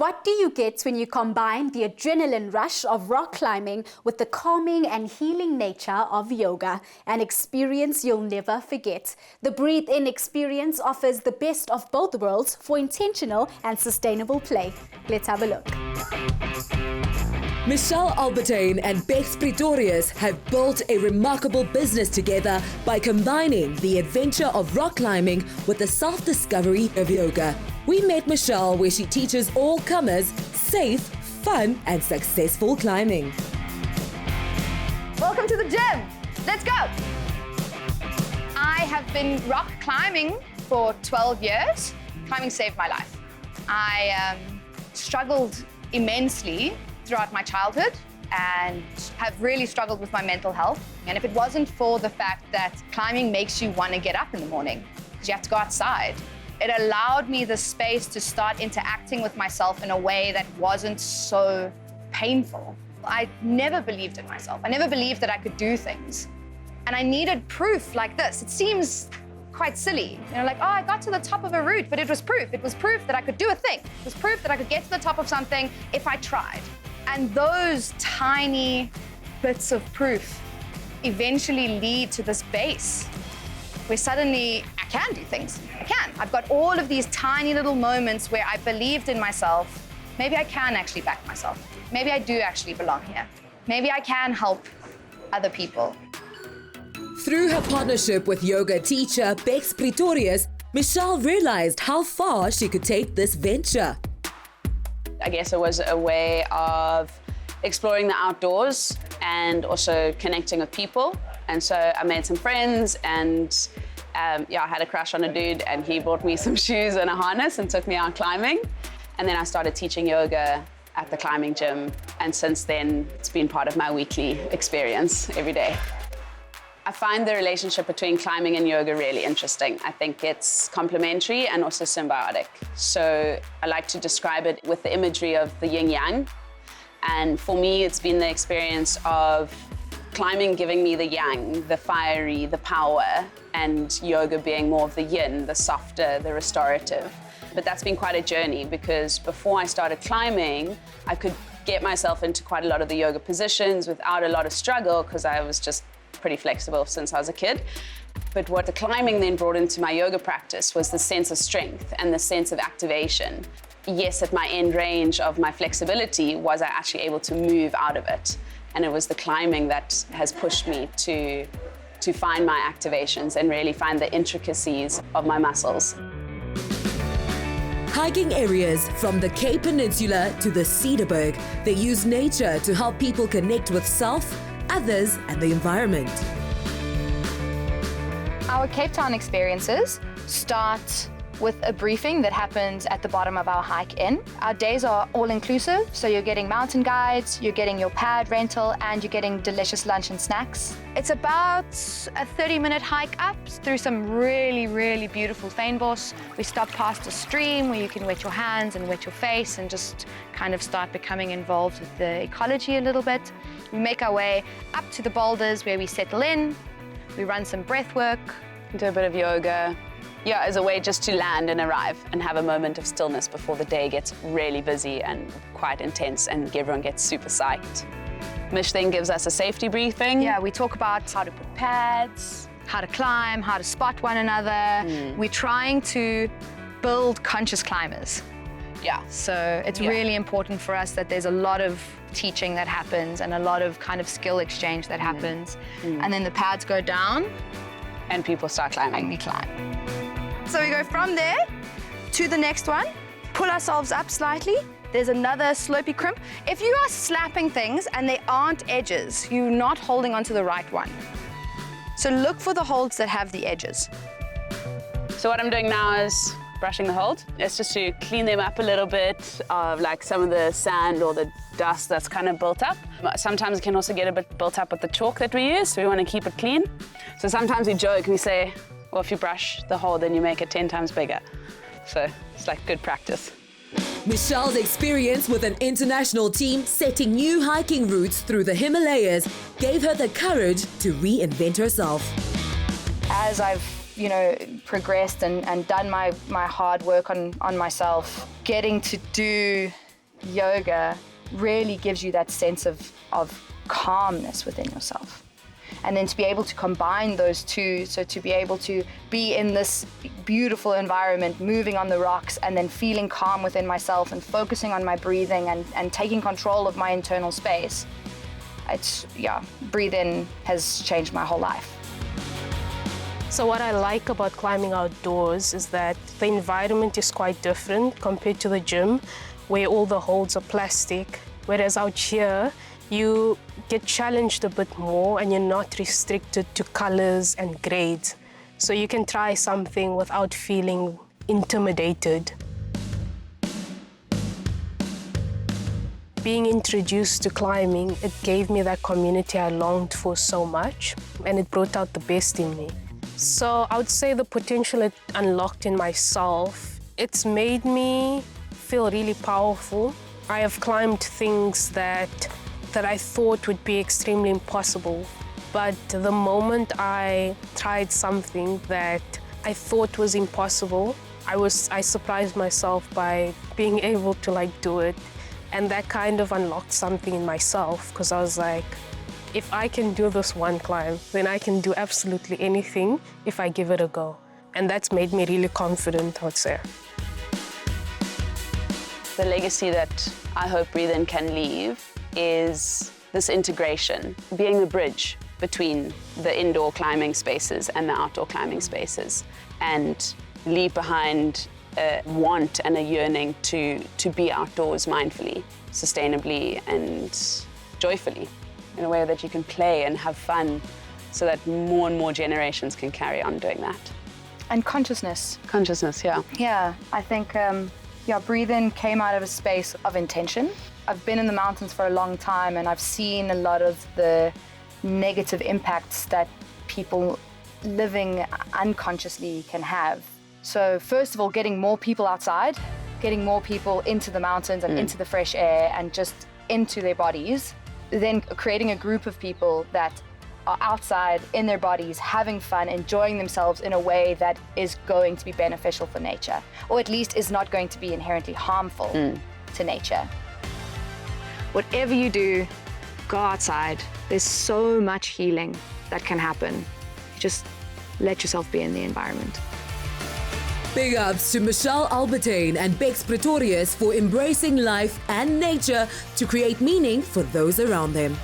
What do you get when you combine the adrenaline rush of rock climbing with the calming and healing nature of yoga? An experience you'll never forget. The Breathe In experience offers the best of both worlds for intentional and sustainable play. Let's have a look. Michelle Albertyn and Becks Pretorius have built a remarkable business together by combining the adventure of rock climbing with the self-discovery of yoga. We met Michelle where she teaches all comers safe, fun and successful climbing. Welcome to the gym. Let's go. I have been rock climbing for 12 years. Climbing saved my life. I struggled immensely throughout my childhood and have really struggled with my mental health. And if it wasn't for the fact that climbing makes you want to get up in the morning, because you have to go outside, it allowed me the space to start interacting with myself in a way that wasn't so painful. I never believed in myself. I never believed that I could do things. And I needed proof like this. It seems quite silly. You know, like, oh, I got to the top of a route, but it was proof. It was proof that I could do a thing. It was proof that I could get to the top of something if I tried. And those tiny bits of proof eventually lead to this base where suddenly I can do things. I can. I've got all of these tiny little moments where I believed in myself. Maybe I can actually back myself. Maybe I do actually belong here. Maybe I can help other people. Through her partnership with yoga teacher Becks Pretorius, Michelle realized how far she could take this venture. I guess it was a way of exploring the outdoors and also connecting with people. And so I made some friends and I had a crush on a dude and he bought me some shoes and a harness and took me out climbing. And then I started teaching yoga at the climbing gym. And since then, it's been part of my weekly experience every day. I find the relationship between climbing and yoga really interesting. I think it's complementary and also symbiotic. So I like to describe it with the imagery of the yin-yang. And for me, it's been the experience of climbing giving me the yang, the fiery, the power, and yoga being more of the yin, the softer, the restorative. But that's been quite a journey because before I started climbing, I could get myself into quite a lot of the yoga positions without a lot of struggle because I was just pretty flexible since I was a kid. But what the climbing then brought into my yoga practice was the sense of strength and the sense of activation. Yes, at my end range of my flexibility was I actually able to move out of it. And it was the climbing that has pushed me to find my activations and really find the intricacies of my muscles. Hiking areas from the Cape Peninsula to the Cedarburg, they use nature to help people connect with self, others and the environment. Our Cape Town experiences start with a briefing that happens at the bottom of our hike in. Our days are all-inclusive, so you're getting mountain guides, you're getting your pad rental, and you're getting delicious lunch and snacks. It's about a 30-minute hike up through some really, really beautiful fynbos. We stop past a stream where you can wet your hands and wet your face and just kind of start becoming involved with the ecology a little bit. We make our way up to the boulders where we settle in. We run some breath work. Do a bit of yoga. Yeah, as a way just to land and arrive and have a moment of stillness before the day gets really busy and quite intense and everyone gets super psyched. Mish then gives us a safety briefing. Yeah, we talk about how to put pads, how to climb, how to spot one another. We're trying to build conscious climbers. Yeah. So it's really important for us that there's a lot of teaching that happens and a lot of kind of skill exchange that happens. And then the pads go down. And people start climbing. And we climb. So we go from there to the next one, pull ourselves up slightly. There's another slopey crimp. If you are slapping things and they aren't edges, you're not holding onto the right one. So look for the holds that have the edges. So what I'm doing now is brushing the hold. It's just to clean them up a little bit of like some of the sand or the dust that's kind of built up. Sometimes it can also get a bit built up with the chalk that we use, so we want to keep it clean. So sometimes we joke, we say, well, if you brush the hole, then you make it 10 times bigger. So it's like good practice. Michelle's experience with an international team setting new hiking routes through the Himalayas gave her the courage to reinvent herself. As I've progressed and done my hard work on myself, getting to do yoga really gives you that sense of calmness within yourself. And then to be able to combine those two, so to be able to be in this beautiful environment, moving on the rocks, and then feeling calm within myself and focusing on my breathing and taking control of my internal space. Breathe In has changed my whole life. So what I like about climbing outdoors is that the environment is quite different compared to the gym, where all the holds are plastic, whereas out here, you get challenged a bit more and you're not restricted to colors and grades. So you can try something without feeling intimidated. Being introduced to climbing, it gave me that community I longed for so much, and it brought out the best in me. So I would say the potential it unlocked in myself, it's made me feel really powerful. I have climbed things that I thought would be extremely impossible. But the moment I tried something that I thought was impossible, I surprised myself by being able to do it. And that kind of unlocked something in myself, because I was like, if I can do this one climb, then I can do absolutely anything if I give it a go. And that's made me really confident, I would say. The legacy that I hope Breathe In can leave is this integration, being the bridge between the indoor climbing spaces and the outdoor climbing spaces, and leave behind a want and a yearning to be outdoors mindfully, sustainably, and joyfully, in a way that you can play and have fun, so that more and more generations can carry on doing that. And consciousness. Consciousness, yeah. Yeah, I think Breathe In came out of a space of intention. I've been in the mountains for a long time, and I've seen a lot of the negative impacts that people living unconsciously can have. So first of all, getting more people outside, getting more people into the mountains and into the fresh air and just into their bodies, then creating a group of people that are outside in their bodies, having fun, enjoying themselves in a way that is going to be beneficial for nature, or at least is not going to be inherently harmful to nature. Whatever you do, go outside. There's so much healing that can happen. Just let yourself be in the environment. Big ups to Michelle Albertyn and Becks Pretorius for embracing life and nature to create meaning for those around them.